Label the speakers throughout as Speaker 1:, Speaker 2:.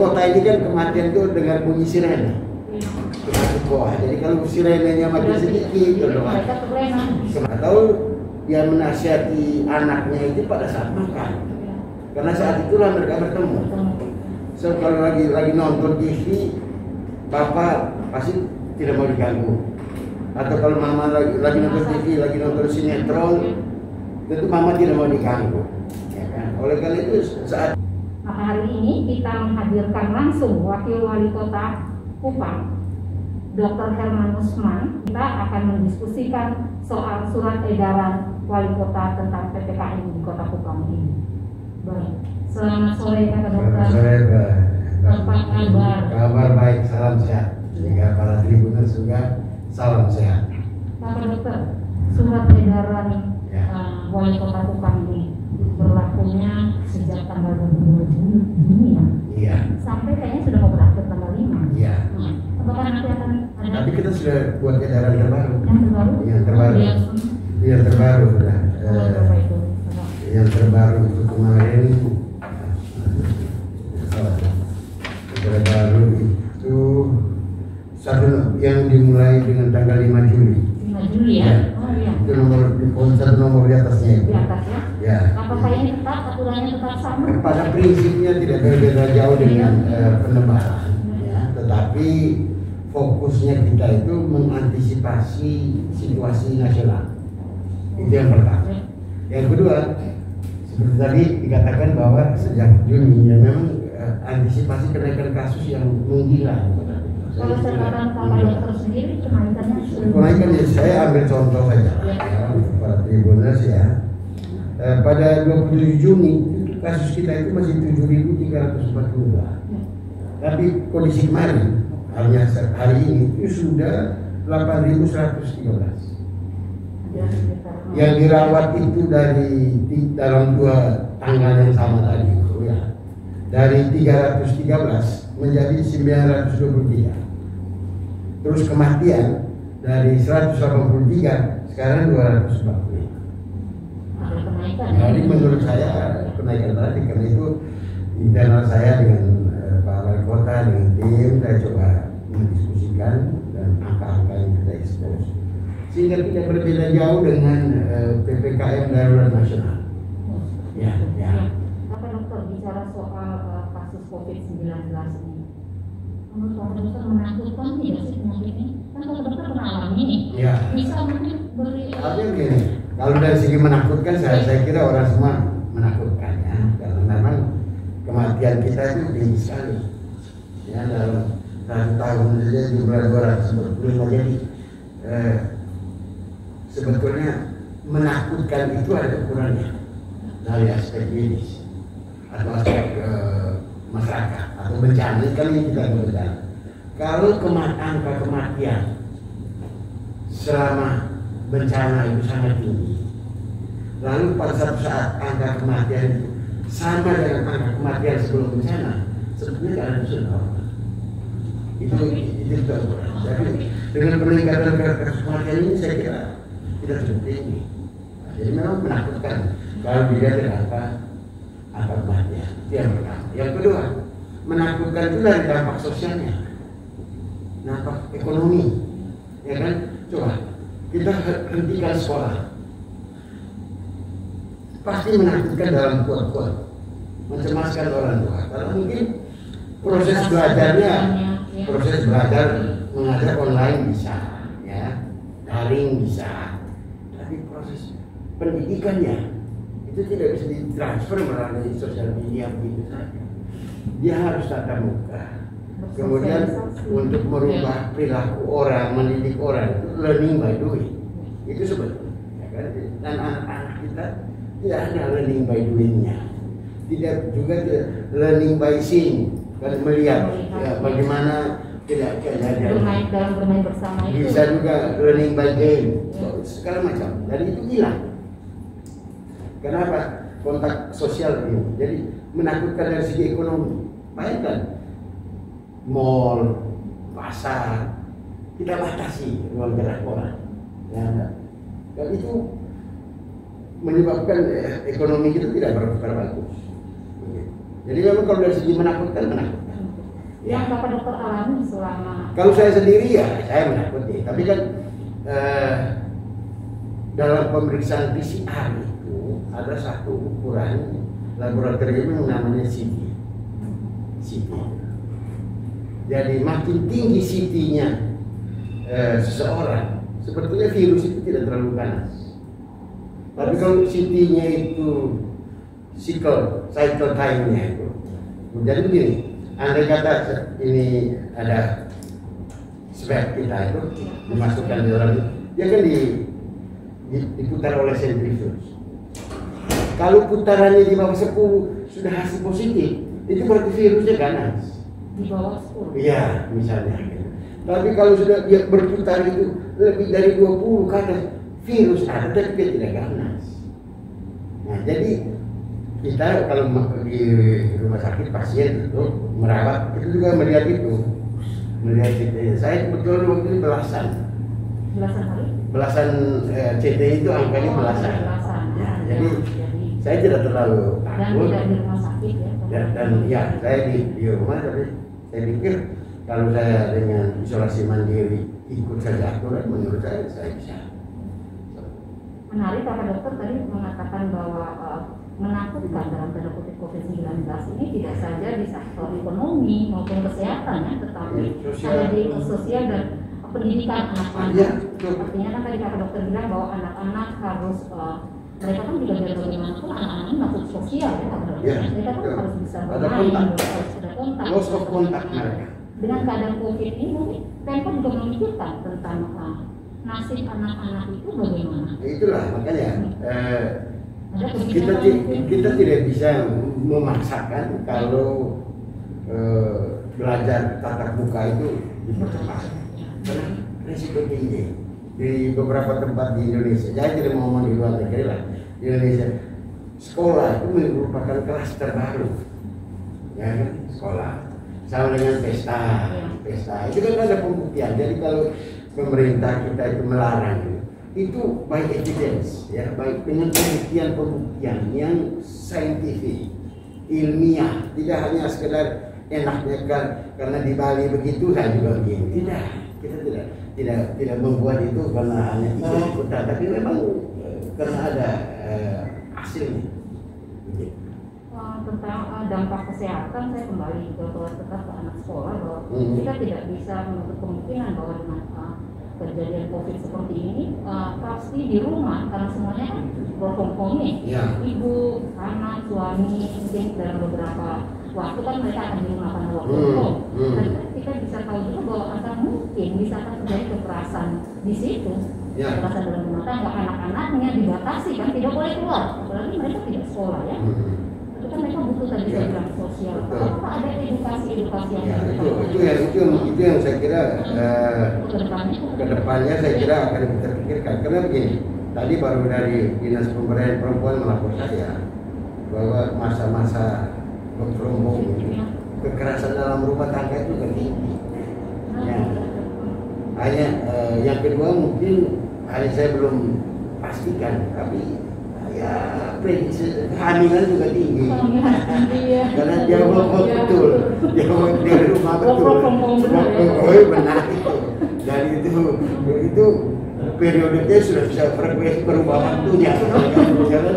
Speaker 1: Kota ini kan kematian itu dengar bunyi sirene. Jadi kalau sirenenya mati sedikit, atau dia menasihati anaknya itu pada saat makan, karena saat itulah mereka bertemu. So kalau lagi nonton TV, bapak pasti tidak mau diganggu. Atau kalau mama lagi nonton TV, lagi nonton sinetron, tentu mama tidak mau diganggu. Ya kan? Oleh karena itu saat
Speaker 2: hari ini kita menghadirkan langsung Wakil Wali Kota Kupang, Dr. Herman Usman. Kita akan mendiskusikan soal surat edaran Wali Kota tentang PPKM di Kota Kupang ini. Baik, selamat sore Pak Dokter.
Speaker 1: Selamat sore Pak.
Speaker 2: Apa kabar?
Speaker 1: Kabar baik, salam sehat. Juga para tribuners juga salam sehat.
Speaker 2: Pak Dokter, surat edaran Wali Kota Kupang ini berlakunya sejak tanggal 22 Juni ya?
Speaker 1: Iya.
Speaker 2: Sampai kayaknya sudah mau berakhir tanggal 5.
Speaker 1: Iya.
Speaker 2: Apakah nanti akan ada?
Speaker 1: Tapi kita sudah buat edaran terbaru.
Speaker 2: Yang terbaru?
Speaker 1: Yang terbaru. Yang terbaru sudah. Yang terbaru itu kemarin. Terbaru itu satu yang dimulai dengan tanggal 5 Juli.
Speaker 2: 5 Juli ya? Oh iya.
Speaker 1: Itu nomor di atasnya itu.
Speaker 2: Di atas ya?
Speaker 1: Ya.
Speaker 2: Apakah ini tetap aturannya tetap sama?
Speaker 1: Pada prinsipnya tidak berbeda jauh dengan penebalan, ya. Tetapi fokusnya kita itu mengantisipasi situasi nasional. Itu yang pertama. Yang kedua, seperti tadi dikatakan bahwa sejak Juni ya memang antisipasi kenaikan kasus yang menggila.
Speaker 2: Kalau sekarang Pak Dokter sendiri
Speaker 1: kenaikannya saya ambil contoh saja ya, para tribuners ya. Pada 27 Juni kasus kita itu masih 7.342. Tapi kondisi kemarin hanya hari ini itu sudah 8.113. Yang dirawat itu dalam 2 tanggal yang sama tadi itu ya. Dari 313 menjadi 923. Terus kematian dari 183 sekarang 245. Jadi menurut saya kenaikan tadi, karena itu internal saya dengan Pak Wali Kota dengan tim saya coba mendiskusikan dan angka-angka yang kita expose sehingga tidak berbeda jauh dengan PPKM darurat nasional. Ya, ya.
Speaker 2: Pak Dokter bicara soal kasus COVID-19 ini, menurut Pak Dokter menakutkan tidak sih penyakit ini? Kan Pak Dokter pernah alami ini.
Speaker 1: Ya.
Speaker 2: Bisa mungkin beri.
Speaker 1: Artinya begini. Kalau dari segi menakutkan, saya kira orang semua menakutkan ya, karena memang kematian kita itu tinggi sekali. Ya dalam 1 tahun saja jumlah 245. Jadi sebetulnya menakutkan itu ada ukurannya dari aspek medis atau aspek masyarakat atau bencana kali ini kita bencana. Kalau angka kematian selama bencana itu sangat tinggi. Lalu pada satu saat angka kematian itu sama dengan angka kematian sebelum bencana, sebetulnya keadaan itu normal. Itu terkurang. Jadi dengan peningkatan kasus kematian ini saya kira tidak cukup tinggi. Jadi memang menakutkan kalau dilihat dengan angka kematian. Itu yang pertama. Yang kedua, menakutkan itu dari dampak sosialnya, dampak ekonomi, ya kan? Coba kita hentikan sekolah, pasti menakutkan dalam kuat-kuat, mencemaskan orang tua. Karena mungkin proses belajarnya, proses belajar mengajar online bisa, ya, daring bisa, tapi proses pendidikannya itu tidak bisa ditransfer melalui sosial media begitu saja. Dia harus tatap muka. Kemudian untuk merubah perilaku orang, mendidik orang itu learning by doing. Itu sebetulnya, ya kan? Dan anak-anak kita tidak ada learning by doing-nya. Tidak juga learning by seeing, kan melihat ya, bagaimana tidak
Speaker 2: bermain bersama itu.
Speaker 1: Bisa juga learning by game, segala macam. Jadi itu hilang. Kenapa? Kontak sosial ini. Jadi menakutkan dari segi ekonomi. Bayangkan mall, pasar, kita batasi ruang gerak orang. Ya, dan itu menyebabkan ekonomi kita tidak berbagus. Jadi memang kalau dari segi menakutkan.
Speaker 2: Yang Bapak dokter alami selama?
Speaker 1: Kalau saya sendiri ya saya menakuti, tapi kan dalam pemeriksaan PCR itu ada satu ukuran laboratorium yang namanya CT. Jadi makin tinggi CT-nya seseorang, sebetulnya virus itu tidak terlalu ganas. Tapi kalau CT-nya itu cycle time-nya itu, jadi begini, andai kata ini ada swab kita itu dimasukkan di dalam, dia kan diputar oleh sentrifuge. Kalau putarannya di bawah 10 sudah hasil positif, itu berarti virusnya ganas.
Speaker 2: Di bawah 10?
Speaker 1: Iya, misalnya. Tapi kalau sudah dia berputar itu lebih dari 20 ke atas, virus ada tapi dia tidak ganas. Nah, jadi kita kalau di rumah sakit pasien itu merawat, itu juga melihat itu. Melihat CT. Saya kebetulan waktu itu belasan
Speaker 2: kali?
Speaker 1: Belasan CT itu angkanya belasan. Ya, jadi saya tidak terlalu takut.
Speaker 2: Dan tidak di rumah sakit ya?
Speaker 1: Dan ya, saya di rumah, tapi saya pikir kalau saya dengan isolasi mandiri ikut saja aturan, menurut saya bisa.
Speaker 2: Menarik Bapak dokter tadi mengatakan bahwa menakutkan dalam tanda kutip COVID-19 ini tidak saja di sektor ekonomi maupun kesehatan ya, tetapi ada di sosial dan pendidikan anak-anak.
Speaker 1: Ya,
Speaker 2: artinya kan tadi Bapak dokter bilang bahwa anak-anak harus mereka kan juga biar bagaimanapun anak-anak makhluk sosial ya, mereka kan harus bisa bermain, harus ada kontak.
Speaker 1: Loss of kontak mereka.
Speaker 2: Dengan keadaan COVID ini mungkin Pemkot juga memikirkan tentang nasib anak-anak itu bagaimana.
Speaker 1: Itulah makanya kita tidak bisa memaksakan kalau belajar tatap muka itu dipercepat. Karena risiko tinggi di beberapa tempat di Indonesia. Saya tidak mau ngomong di luar negeri lah. Di Indonesia sekolah itu merupakan klaster baru, ya kan? Sekolah sama dengan pesta itu kan ada pembuktian. Jadi kalau pemerintah kita itu melarang itu by evidence, ya, baik dengan pembuktian yang saintifik, ilmiah, tidak hanya sekedar enaknya kan karena di Bali begitu saya juga begini. Tidak, kita tidak membuat itu karena hanya ikut-ikutan, tapi memang karena ada hasilnya.
Speaker 2: Tentang dampak kesehatan saya kembali ke anak sekolah bahwa kita tidak bisa menutup kemungkinan bahwa dengan kejadian COVID seperti ini pasti di rumah karena semuanya kan work from home ya. Ibu, anak, suami mungkin dalam beberapa waktu kan mereka akan di rumah karena work from home. Dan kita bisa tahu juga bahwa akan mungkin bisa terjadi kekerasan di situ. Kekerasan dalam rumah tangga, anak-anaknya dibatasi kan tidak boleh keluar, apalagi mereka tidak sekolah ya. Kan mereka butuh tadi saya bilang sosial. Apakah ada edukasi yang
Speaker 1: itu yang saya kira kedepannya saya kira akan kita pikirkan. Karena begini, tadi baru dari Dinas Pemberdayaan Perempuan melapor saya bahwa masa-masa berkerumun kekerasan dalam rumah tangga itu tinggi. Ya. Hanya yang kedua mungkin saya belum pastikan, tapi ya prediksi kehamilan juga tinggi. Karena dia ngomong betul, dia dari rumah betul. Benar itu. Dan itu periodenya sudah bisa frekuensi berubah waktunya. Karena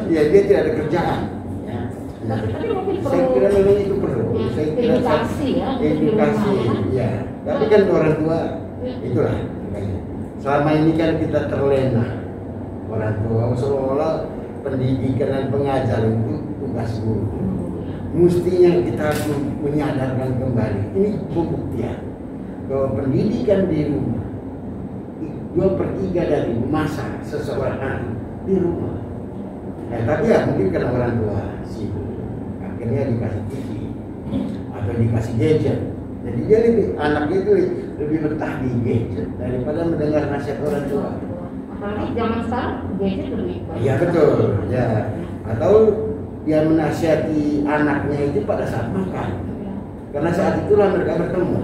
Speaker 1: dia tidak ada kerjaan. Saya kira memang itu perlu. Saya kira edukasi, ya. Tapi kan orang tua itulah. Selama ini kan kita terlena. Orang tua seolah-olah pendidikan dan pengajaran itu tugas guru. Mestinya kita harus menyadarkan kembali. Ini pembuktian bahwa pendidikan di rumah 2/3 dari masa seseorang di rumah. Tapi ya mungkin karena orang tua sibuk, akhirnya dikasih TV atau dikasih gadget. Jadi dia anaknya itu lebih betah di gadget daripada mendengar nasihat orang tua.
Speaker 2: Apalagi zaman sekarang gadget lebih baik.
Speaker 1: Iya betul, ya. Atau dia menasihati anaknya itu pada saat makan. Karena saat itulah mereka bertemu.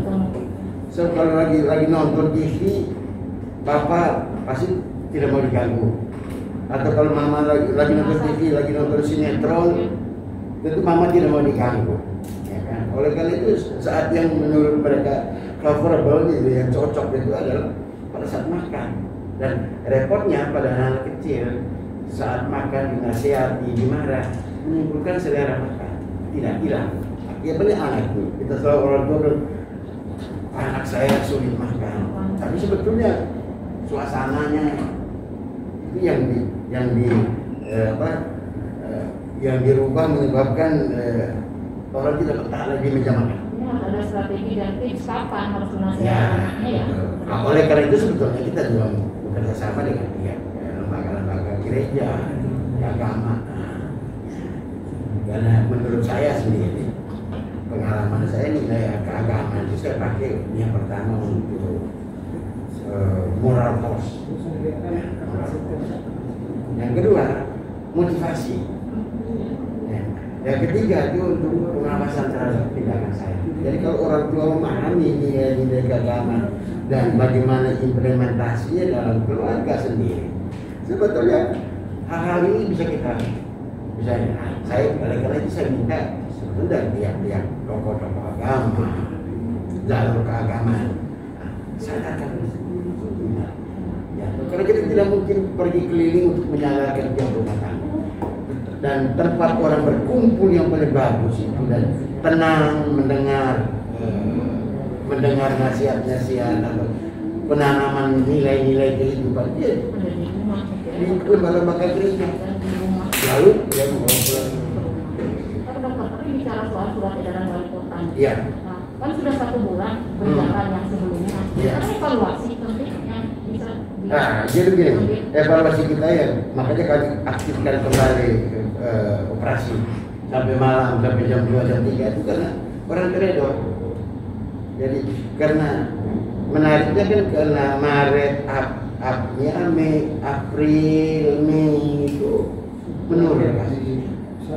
Speaker 1: So kalau lagi nonton TV, bapak pasti tidak mau diganggu. Atau kalau mama lagi nonton TV, lagi nonton sinetron, tentu mama tidak mau diganggu. Ya kan? oleh karena itu saat yang menurut mereka favorable gitu, yang cocok itu adalah pada saat makan. Dan repotnya pada anak kecil saat makan dinasihati, dimarah, menimbulkan selera makan tidak hilang. Ya benar anak itu, kita selalu orang tua anak saya sulit makan, tapi sebetulnya suasananya itu yang dirubah menyebabkan orang tidak betah lagi meja makan.
Speaker 2: Ini harus ada strategi dan tips kapan harus menasihatinya ya.
Speaker 1: Nah, oleh karena itu sebetulnya kita juga bekerja sama dengan lembaga-lembaga gereja, agama. Karena menurut saya sendiri, pengalaman saya nilai keagamaan itu saya pakai yang pertama untuk moral force. Yang kedua motivasi. Yang ketiga itu untuk pengawasan terhadap tindakan saya. Jadi kalau orang tua memahami nilai-nilai keagamaan dan bagaimana implementasinya dalam keluarga sendiri, sebetulnya hal-hal ini bisa kita saya karena itu saya minta sebetulnya dari pihak-pihak tokoh-tokoh agama, jalur keagamaan, sadarkan ya, karena kita tidak mungkin pergi keliling untuk menyadarkan tiap rumah tangga. Dan tempat orang berkumpul yang paling bagus itu dan tenang mendengar nasihat-nasihat atau penanaman nilai-nilai kehidupan dia di lembaga gereja. Lalu dia ngobrol.
Speaker 2: Tapi dokter, tapi bicara soal surat edaran wali kota.
Speaker 1: Iya.
Speaker 2: Nah, kan sudah 1 bulan berjalan yang sebelumnya.
Speaker 1: Iya.
Speaker 2: Karena evaluasi penting yang bisa.
Speaker 1: Nah, jadi begini, evaluasi kita ya, makanya kami aktifkan kembali operasi sampai malam, sampai jam 2, jam 3 itu karena orang teredor. Jadi karena menariknya kan karena Maret, Mei, April, Mei itu menurun,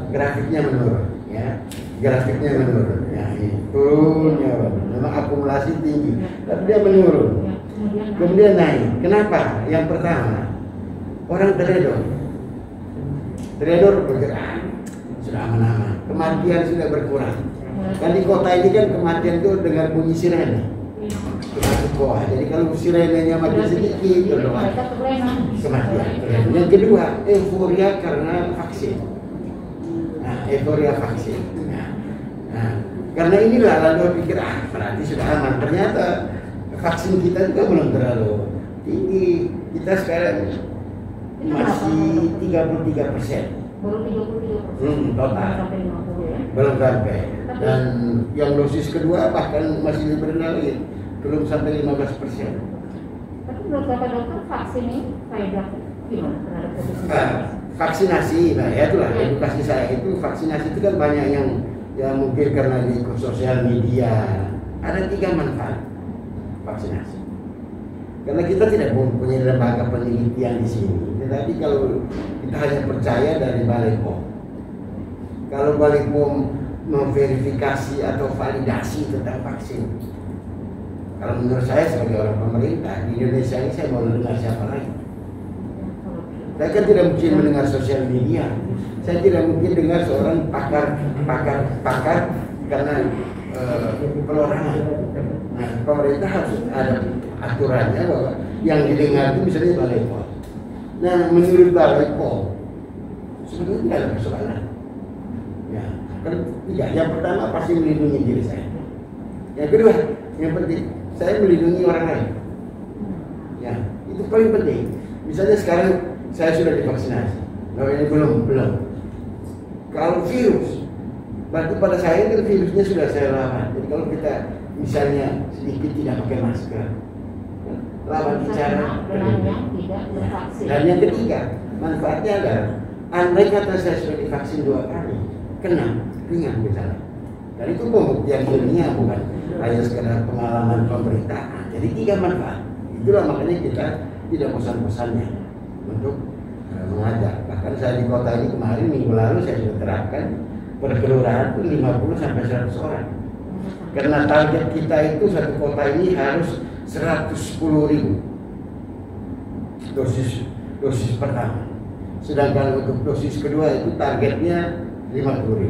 Speaker 1: grafiknya menurun, ya, grafiknya menurun, ya, itu memang akumulasi tinggi, tapi dia menurun. Kemudian naik. Kenapa? Yang pertama, orang teredor bergerak, sudah aman-aman. Kematian sudah berkurang. Kan di kota ini kan kematian itu dengan bunyi sirene. Jadi kalau sirenenya makin sedikit, itu kematian. Yang kedua, euforia karena vaksin. Nah, euforia vaksin. Nah, karena inilah lalu pikir berarti sudah aman. Ternyata vaksin kita juga belum terlalu tinggi. Kita sekarang masih 33%.
Speaker 2: Baru 33%.
Speaker 1: Total. Belum sampai. Dan yang dosis kedua bahkan masih lebih rendah lagi, belum sampai 15%.
Speaker 2: Tapi menurut Bapak dokter vaksin ini faedah gimana terhadap
Speaker 1: vaksinasi, nah ya itulah edukasi saya itu vaksinasi itu kan banyak yang ya mungkin karena di sosial media ada 3 manfaat vaksinasi. Karena kita tidak mempunyai lembaga penelitian di sini, tetapi kalau kita hanya percaya dari Balai POM. Kalau Balai POM memverifikasi atau validasi tentang vaksin, kalau menurut saya sebagai orang pemerintah di Indonesia ini saya mau dengar siapa lagi? Saya kan tidak mungkin mendengar sosial media, saya tidak mungkin dengar seorang pakar karena pelorangan. Nah, pemerintah harus ada aturannya bahwa yang didengar itu misalnya Balai POM. Nah, menurut Balai POM sebetulnya tidak ada persoalan. Ya, kan tiga. Yang pertama pasti melindungi diri saya. Yang kedua, yang penting saya melindungi orang lain. Ya, itu paling penting. Misalnya sekarang saya sudah divaksinasi, nah ini belum. Kalau virus, berarti pada saya itu virusnya sudah saya lawan. Jadi kalau kita misalnya sedikit tidak pakai masker, lawan bicara. Dan yang ketiga, manfaatnya adalah andai kata saya sudah divaksin 2 kali, kena ringan misalnya. Dan itu pembuktian ilmiah, bukan hanya sekedar pengalaman pemerintah. Jadi 3 manfaat. Itulah makanya kita tidak bosan-bosannya untuk mengajar. Bahkan saya di kota ini kemarin minggu lalu saya sudah terapkan per kelurahan itu 50 sampai 100 orang. Karena target kita itu satu kota ini harus 110.000 dosis pertama. Sedangkan untuk dosis kedua itu targetnya 50.000.